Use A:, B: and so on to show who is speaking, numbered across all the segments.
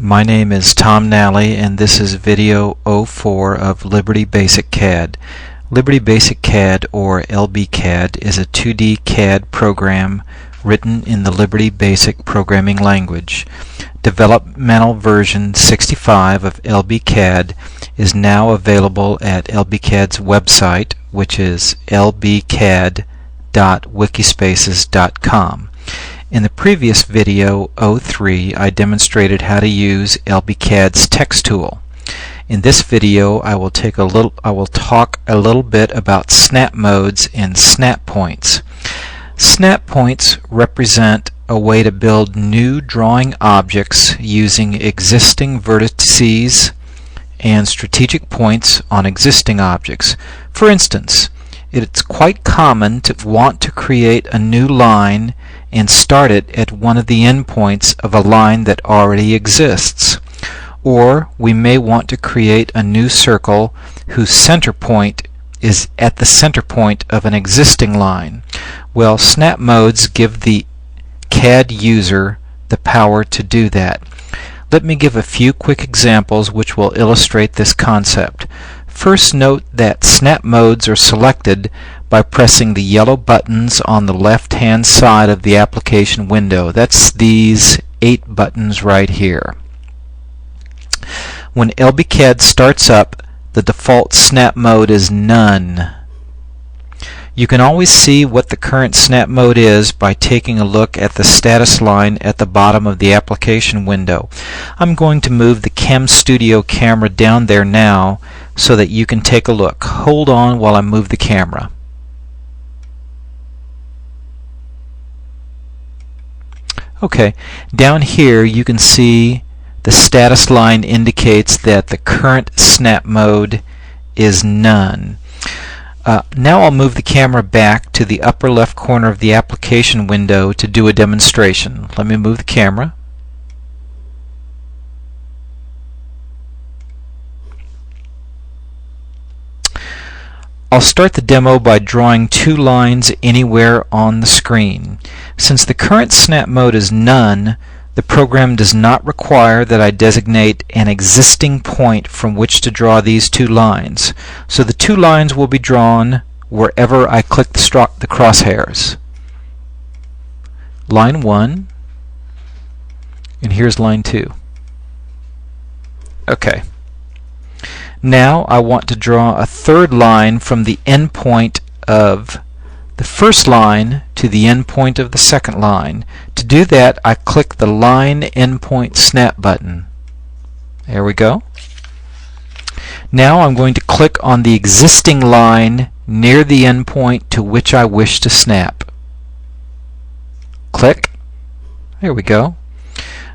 A: My name is Tom Nally and this is video 04 of Liberty Basic CAD. Liberty Basic CAD, or LB CAD, is a 2D CAD program written in the Liberty Basic programming language. Developmental version 65 of LB CAD is now available at LB CAD's website, which is lbcad.wikispaces.com. In the previous video 03, I demonstrated how to use LB CAD's text tool. In this video, I will talk a little bit about snap modes and snap points. Snap points represent a way to build new drawing objects using existing vertices and strategic points on existing objects. For instance, it's quite common to want to create a new line and start it at one of the endpoints of a line that already exists. Or we may want to create a new circle whose center point is at the center point of an existing line. Well, snap modes give the CAD user the power to do that. Let me give a few quick examples which will illustrate this concept. First, note that snap modes are selected by pressing the yellow buttons on the left-hand side of the application window. That's these 8 buttons right here. When LB CAD starts up, the default snap mode is None. You can always see what the current snap mode is by taking a look at the status line at the bottom of the application window. I'm going to move the Chem Studio camera down there now so that you can take a look. Hold on while I move the camera. Okay, down here you can see the status line indicates that the current snap mode is None. Now I'll move the camera back to the upper left corner of the application window to do a demonstration. Let me move the camera. I'll start the demo by drawing 2 lines anywhere on the screen. Since the current snap mode is None, the program does not require that I designate an existing point from which to draw these 2 lines. So the 2 lines will be drawn wherever I click the crosshairs. Line 1, and here's line 2. Okay. Now I want to draw a 3rd line from the endpoint of the first line to the endpoint of the second line. To do that, I click the Line Endpoint Snap button. There we go. Now I'm going to click on the existing line near the endpoint to which I wish to snap. Click. There we go.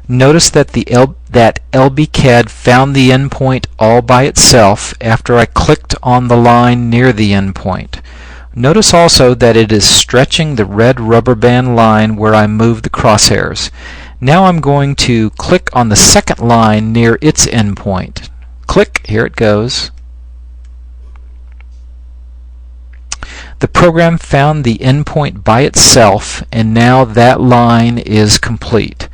A: Notice that LB CAD found the endpoint all by itself after I clicked on the line near the endpoint. Notice also that it is stretching the red rubber band line where I moved the crosshairs. Now I'm going to click on the second line near its endpoint. Click, here it goes. The program found the endpoint by itself, and now that line is complete.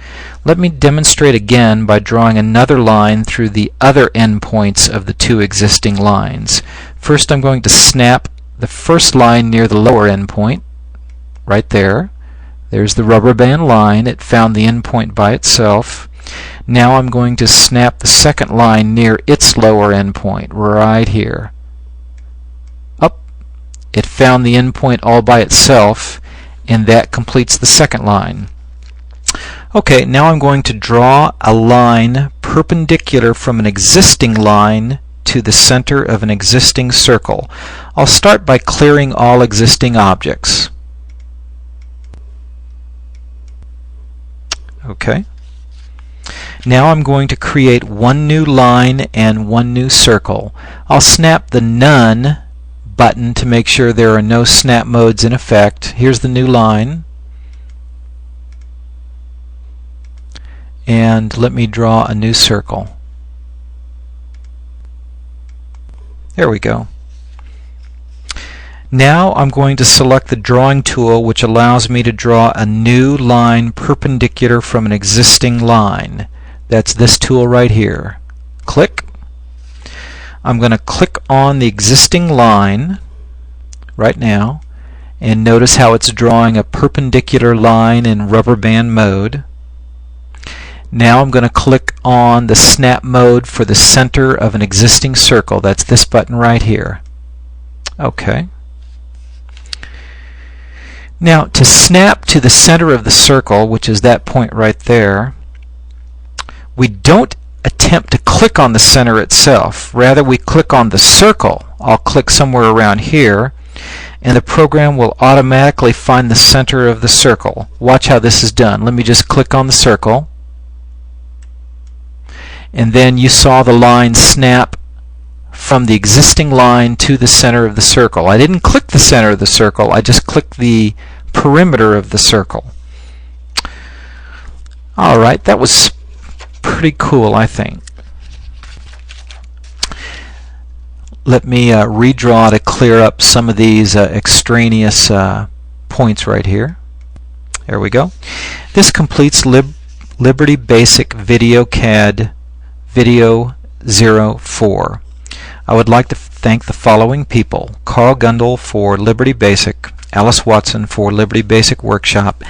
A: Let me demonstrate again by drawing another line through the other endpoints of the 2 existing lines. First, I'm going to snap the first line near the lower endpoint, right there. There's the rubber band line. It found the endpoint by itself. Now I'm going to snap the second line near its lower endpoint, right here. Up. It found the endpoint all by itself, and that completes the second line. Okay, now I'm going to draw a line perpendicular from an existing line to the center of an existing circle. I'll start by clearing all existing objects. Okay. Now I'm going to create 1 new line and 1 new circle. I'll snap the None button to make sure there are no snap modes in effect. Here's the new line. And let me draw a new circle. There we go. Now I'm going to select the drawing tool, which allows me to draw a new line perpendicular from an existing line. That's this tool right here. Click. I'm going to click on the existing line right now, and notice how it's drawing a perpendicular line in rubber band mode. Now I'm going to click on the snap mode for the center of an existing circle. That's this button right here. Okay. Now to snap to the center of the circle, which is that point right there, we don't attempt to click on the center itself. Rather, we click on the circle. I'll click somewhere around here, and the program will automatically find the center of the circle. Watch how this is done. Let me just click on the circle, and then you saw the line snap from the existing line to the center of the circle. I didn't click the center of the circle, I just clicked the perimeter of the circle. Alright, that was pretty cool, I think. Let me redraw to clear up some of these extraneous points right here. There we go. This completes Liberty Basic Video CAD Video 04. I would like to thank the following people: Carl Gundel for Liberty Basic, Alice Watson for Liberty Basic Workshop,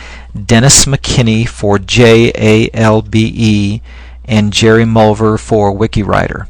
A: Dennis McKinney for JALBE, and Jerry Mulver for WikiWriter.